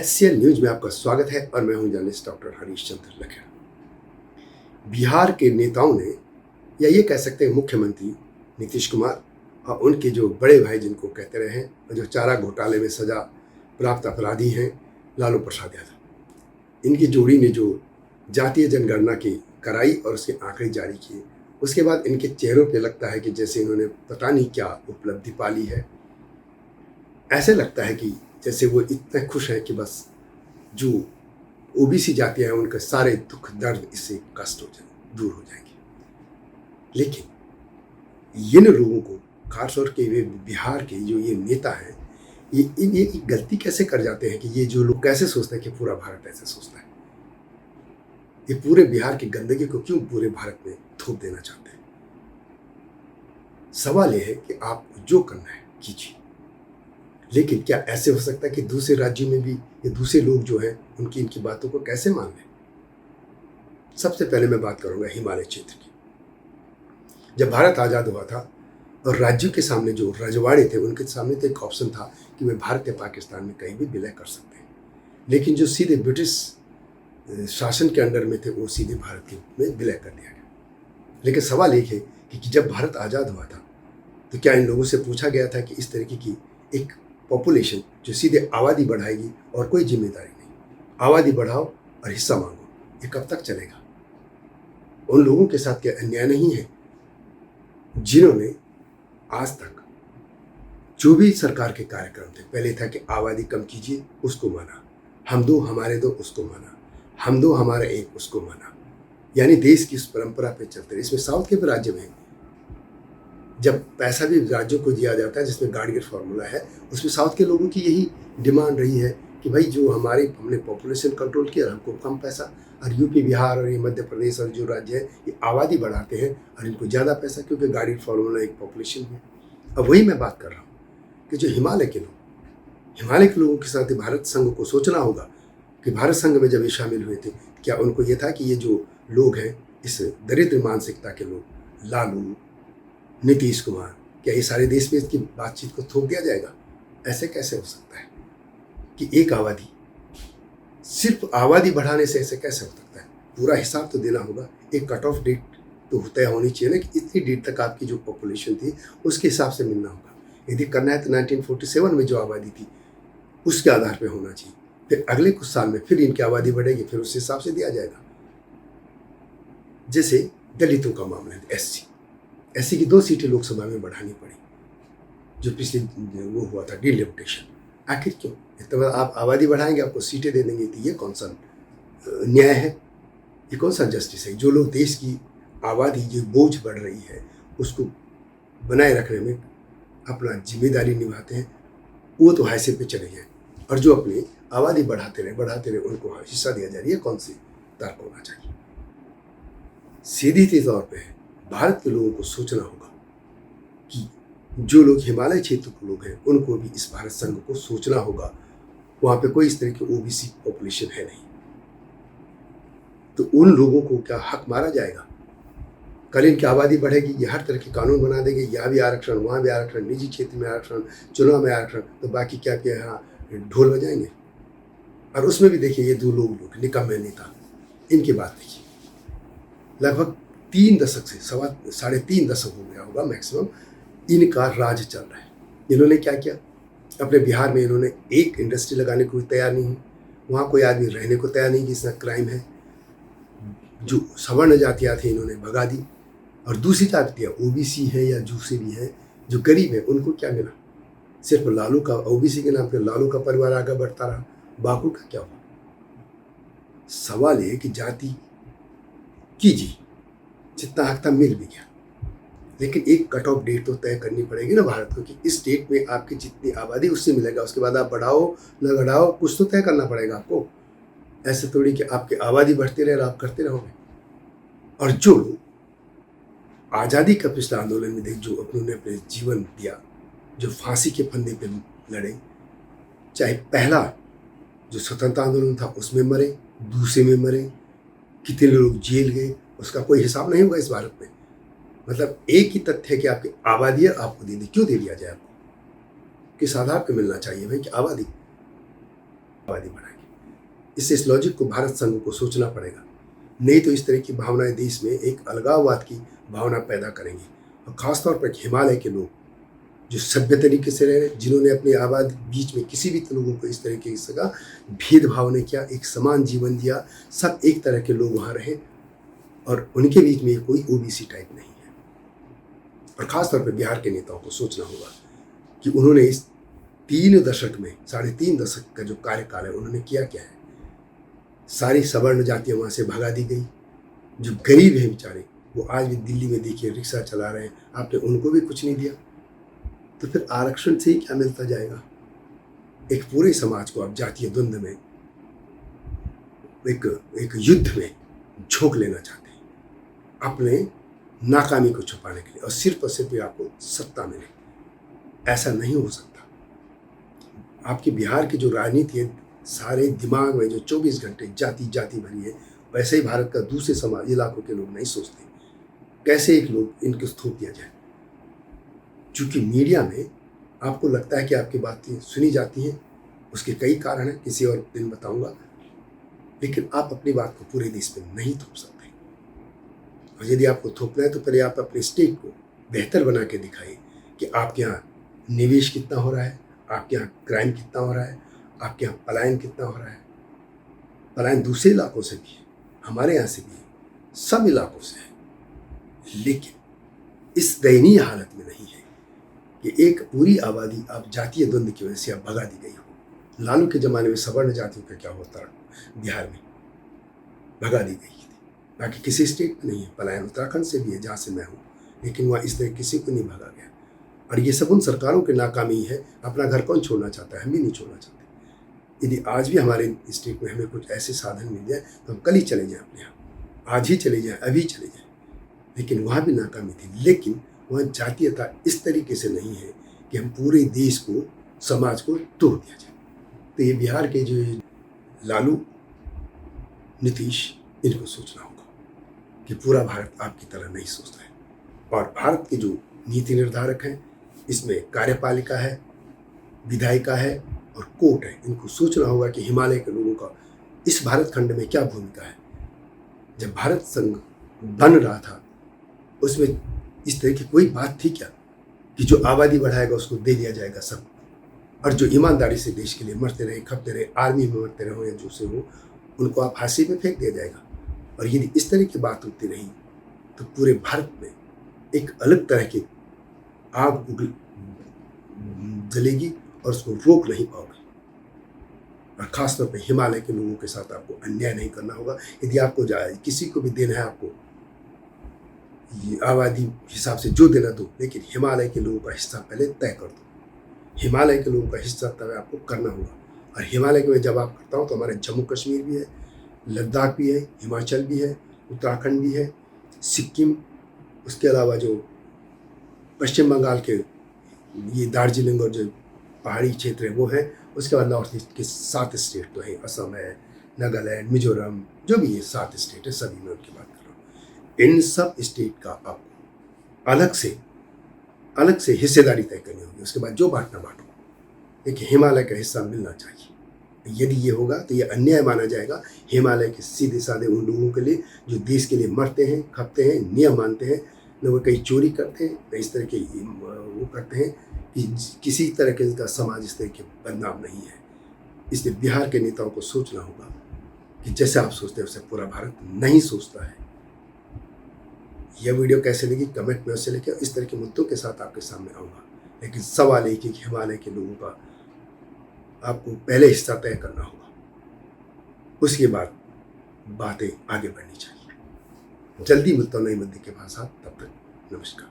HCL news में आपका स्वागत है और मैं हूं जर्नलिस्ट डॉक्टर हरीश चंद्र लखेड़ा। बिहार के नेताओं ने, या ये कह सकते हैं मुख्यमंत्री नीतीश कुमार और उनके जो बड़े भाई जिनको कहते रहे हैं और जो चारा घोटाले में सजा प्राप्त अपराधी हैं लालू प्रसाद यादव, इनकी जोड़ी ने जो जातीय जनगणना की कराई और उसके आंकड़े जारी किए, उसके बाद इनके चेहरों पे लगता है कि जैसे इन्होंने पता नहीं क्या उपलब्धि पाली है। ऐसे लगता है कि जैसे वो इतने खुश हैं कि बस जो ओबीसी जातियां हैं उनके सारे दुख दर्द इससे कष्ट हो जाए दूर हो जाएंगे। लेकिन इन लोगों को, खासतौर के वे बिहार के जो ये नेता हैं, ये गलती कैसे कर जाते हैं कि ये जो लोग कैसे सोचते हैं कि पूरा भारत ऐसे सोचता है। ये पूरे बिहार की गंदगी को क्यों पूरे भारत में थोप देना चाहते हैं। सवाल ये है कि आप जो करना है कीजिए, लेकिन क्या ऐसे हो सकता है कि दूसरे राज्यों में भी ये दूसरे लोग जो हैं उनकी इनकी बातों को कैसे मान लें। सबसे पहले मैं बात करूंगा हिमालय क्षेत्र की। जब भारत आज़ाद हुआ था और राज्यों के सामने जो रजवाड़े थे उनके सामने तो एक ऑप्शन था कि वे भारत या पाकिस्तान में कहीं भी विलय कर सकते हैं, लेकिन जो सीधे ब्रिटिश शासन के अंडर में थे वो सीधे भारत के में विलय कर दिया गया। लेकिन सवाल एक है कि जब भारत आज़ाद हुआ था तो क्या इन लोगों से पूछा गया था कि इस तरीके की एक पॉपुलेशन जो सीधे आबादी बढ़ाएगी और कोई जिम्मेदारी नहीं, आबादी बढ़ाओ और हिस्सा मांगो, ये कब तक चलेगा। उन लोगों के साथ क्या अन्याय नहीं है जिन्होंने आज तक जो भी सरकार के कार्यक्रम थे, पहले था कि आबादी कम कीजिए, उसको माना, हम दो हमारे दो उसको माना, हम दो हमारा एक उसको माना, यानी देश की उस परंपरा पे चलते रहे। इसमें साउथ के भी राज्य में जब पैसा भी राज्यों को दिया जाता है जिसमें गाड़गेट फार्मूला है, उसमें साउथ के लोगों की यही डिमांड रही है कि भाई जो हमने पॉपुलेशन कंट्रोल किया, हमको कम पैसा, और यूपी बिहार और ये मध्य प्रदेश और जो राज्य है ये आबादी बढ़ाते हैं और इनको ज़्यादा पैसा, क्योंकि गाड़गेट फार्मूला एक पॉपुलेशन है। अब वही मैं बात कर रहा हूँ कि जो हिमालय के लोगों के साथ भारत संघ को सोचना होगा कि भारत संघ में जब ये शामिल हुए थे, क्या उनको ये था कि ये जो लोग हैं इस दरिद्र मानसिकता के लोग, लालू, नीतीश कुमार, क्या ये सारे देश में इसकी बातचीत को थोप दिया जाएगा। ऐसे कैसे हो सकता है कि एक आबादी, सिर्फ आबादी बढ़ाने से ऐसे कैसे हो सकता है। पूरा हिसाब तो देना होगा, एक कट ऑफ डेट तो तय होनी चाहिए ना कि इतनी डेट तक आपकी जो पॉपुलेशन थी उसके हिसाब से मिलना होगा। यदि करना है तो 1947 में जो आबादी थी उसके आधार पर होना चाहिए, फिर अगले कुछ साल में फिर इनकी आबादी बढ़ेगी, फिर उस हिसाब से दिया जाएगा। जैसे दलितों का मामला है, एससी की 2 सीटें लोकसभा में बढ़ानी पड़ी, जो पिछले वो हुआ था डिलिमिटेशन। आखिर क्यों? इतना आप आबादी बढ़ाएंगे, आपको सीटें दे देंगे, तो ये कौन सा न्याय है, ये कौन सा जस्टिस है। जो लोग देश की आबादी जो बोझ बढ़ रही है उसको बनाए रखने में अपना जिम्मेदारी निभाते हैं, वो तो हैसियत पे चले जाए, और जो अपनी आबादी बढ़ाते रहे उनको हिस्सा दिया जा रही है। कौन सी तर्क होना चाहिए। सीधी तौर पर भारत के लोगों को सोचना होगा कि जो लोग हिमालय क्षेत्र के लोग हैं उनको भी इस भारत संघ को सोचना होगा। वहाँ पे कोई इस तरह की ओबीसी पॉपुलेशन है नहीं, तो उन लोगों को क्या हक मारा जाएगा। कल इनकी आबादी बढ़ेगी, ये हर तरह के कानून बना देंगे, यहाँ भी आरक्षण, वहाँ भी आरक्षण, निजी क्षेत्र में आरक्षण, चुनाव में आरक्षण, तो बाकी क्या क्या यहाँ ढोल बजाएंगे। और उसमें भी देखिए ये 2 लोग निकम्मे नेता, इनकी बात देखिए, लगभग 3 दशक से 3.5 दशक हो गया होगा मैक्सिमम इनका राज चल रहा है। इन्होंने क्या किया, अपने बिहार में इन्होंने एक इंडस्ट्री लगाने को भी तैयार नहीं, वहाँ कोई आदमी रहने को तैयार नहीं कि इसमें क्राइम है। जो सवर्ण जातियाँ थी इन्होंने भगा दी, और दूसरी जातियाँ ओबीसी है या दूसरे भी हैं जो गरीब है, उनको क्या मिला। सिर्फ लालू का, ओबीसी के नाम पर लालू का परिवार आगे बढ़ता रहा, बाकी का क्या हुआ। सवाल ये कि जाति कीजिए, जितना हक था मिल भी गया, लेकिन एक कट ऑफ डेट तो तय करनी पड़ेगी ना भारत को कि इस डेट में आपकी जितनी आबादी उससे मिलेगा, उसके बाद आप बढ़ाओ न बढ़ाओ, कुछ तो तय करना पड़ेगा आपको। ऐसे थोड़ी कि आपकी आबादी बढ़ती रहे और आप करते रहोगे। और जो लोग आज़ादी का पिछला आंदोलन में देख, जो उन्होंने अपने जीवन दिया, जो फांसी के फंदे पे लड़े, चाहे पहला जो स्वतंत्रता आंदोलन था उसमें मरे, दूसरे में मरे, कितने लोग जेल गए, उसका कोई हिसाब नहीं होगा इस भारत में। मतलब एक ही तथ्य है कि आपकी आबादी है, आपको दे दी, क्यों दे दिया जाए आपको, किस आधार पर मिलना चाहिए भाई कि आबादी। आबादी बढ़ाएंगे। इससे इस लॉजिक को भारत संघ को सोचना पड़ेगा, नहीं तो इस तरह की भावनाएं देश में एक अलगाववाद की भावना पैदा करेंगी। और ख़ासतौर पर हिमालय के लोग जो सभ्य तरीके से रह रहे, जिन्होंने अपनी आबादी बीच में किसी भी लोगों को इस तरीके का भेदभाव नहीं किया, एक समान जीवन दिया, सब एक तरह के लोग वहाँ रहे और उनके बीच में कोई ओबीसी टाइप नहीं है। और ख़ासतौर पर बिहार के नेताओं को सोचना होगा कि उन्होंने इस 3 दशक में, 3.5 दशक का जो कार्यकाल है, उन्होंने किया क्या है। सारी सवर्ण जातियाँ वहाँ से भगा दी गई। जो गरीब हैं बेचारे, वो आज भी दिल्ली में देखिए रिक्शा चला रहे हैं, आपने उनको भी कुछ नहीं दिया। तो फिर आरक्षण से ही क्या मिलता जाएगा। एक पूरे समाज को आप जातीय द्वंद्व में, एक युद्ध में झोंक लेना चाहते हैं अपने नाकामी को छुपाने के लिए, और सिर्फ आपको सत्ता मिले। ऐसा नहीं हो सकता। आपकी बिहार की जो राजनीति है, सारे दिमाग में जो 24 घंटे जाति भरी है, वैसे ही भारत का दूसरे समाज इलाकों के लोग नहीं सोचते कैसे एक लोग इनको थोप दिया जाए। चूँकि मीडिया में आपको लगता है कि आपकी बातें सुनी जाती हैं, उसके कई कारण हैं, किसी और दिन बताऊंगा। लेकिन आप अपनी बात को पूरे देश में नहीं थोप सकते। और यदि आपको थोपना है तो पहले आप अपने स्टेट को बेहतर बना के दिखाइए कि आपके यहाँ निवेश कितना हो रहा है, आपके यहाँ क्राइम कितना हो रहा है, आपके यहाँ पलायन कितना हो रहा है। पलायन दूसरे इलाकों से भी है, हमारे यहाँ से भी है, सब इलाकों से है। लेकिन इस दयनीय हालत में नहीं है कि एक पूरी आबादी आप जातीय द्वंद्व की वजह से आप भगा दी गई हो। लालू के ज़माने में सवर्ण जातियों का क्या होता है, बिहार में भगा दी गई थी। बाकी किसी स्टेट में नहीं है। पलायन उत्तराखंड से भी है, जहाँ से मैं हूँ, लेकिन वहाँ इस तरह किसी को नहीं भगा गया। और ये सब उन सरकारों की नाकामी है। अपना घर कौन छोड़ना चाहता है, हम भी नहीं छोड़ना चाहते। यदि आज भी हमारे स्टेट में हमें कुछ ऐसे साधन मिल जाए तो हम कल ही चले जाएँ अपने यहाँ, आज ही चले जाएँ, अभी चले जाएँ। लेकिन वहाँ भी नाकामी थी। लेकिन वहाँ जातीयता इस तरीके से नहीं है कि हम पूरे देश को, समाज को तोड़ दिया जाए। तो ये बिहार के जो लालू, नीतीश, इनको सोचना होगा कि पूरा भारत आपकी तरह नहीं सोचता है। और भारत के जो नीति निर्धारक हैं, इसमें कार्यपालिका है, विधायिका है और कोर्ट है। इनको सोचना होगा कि हिमालय के लोगों का इस भारत खंड में क्या भूमिका है। जब भारत संघ बन रहा था, उसमें इस तरह की कोई बात थी क्या कि जो आबादी बढ़ाएगा उसको दे दिया जाएगा सब, और जो ईमानदारी से देश के लिए मरते रहे, खपते रहे, आर्मी में मरते रहे या जो से हो, उनको आप फांसी में फेंक दिया जाएगा। और यदि इस तरह की बात होती रही तो पूरे भारत में एक अलग तरह की आग जलेगी और उसको रोक नहीं पाओगे। और ख़ासतौर पर हिमालय के लोगों के साथ आपको अन्याय नहीं करना होगा। यदि आपको किसी को भी देना है, आपको ये आबादी हिसाब से जो देना दो, लेकिन हिमालय के लोगों का हिस्सा पहले तय कर दो। हिमालय के लोगों का हिस्सा तय आपको करना होगा। और हिमालय के जब आप करता हूँ तो हमारे जम्मू कश्मीर भी है, लद्दाख भी है, हिमाचल भी है, उत्तराखंड भी है, सिक्किम, उसके अलावा जो पश्चिम बंगाल के ये दार्जिलिंग और जो पहाड़ी क्षेत्र है वो है। उसके बाद नॉर्थ ईस्ट के 7 स्टेट तो हैं, असम है, नागालैंड, मिजोरम, जो भी ये 7 स्टेट है, सभी में उनकी बात कर रहा हूँ। इन सब स्टेट का आपको अलग से हिस्सेदारी तय करनी होगी। उसके बाद जो बांटना बांटो, लेकिन हिमालय का हिस्सा मिलना चाहिए। यदि ये होगा तो ये अन्याय माना जाएगा हिमालय के सीधे साधे उन लोगों के लिए जो देश के लिए मरते हैं, खपते हैं, नियम मानते हैं, न वो कहीं चोरी करते हैं, न इस तरह के वो करते हैं कि किसी तरह के इनका समाज इस तरह के बदनाम नहीं है। इसलिए बिहार के नेताओं को सोचना होगा कि जैसे आप सोचते हैं वैसे पूरा भारत नहीं सोचता है। यह वीडियो कैसे लगी कमेंट में उससे लेकर इस तरह के मुद्दों के साथ आपके सामने आऊँगा। लेकिन सवाल एक ही कि हिमालय के लोगों का आपको पहले हिस्सा तय करना होगा, उसके बाद बातें आगे बढ़नी चाहिए। जल्दी मिलता हूँ नई मुद्दे के साथ, तब तक नमस्कार।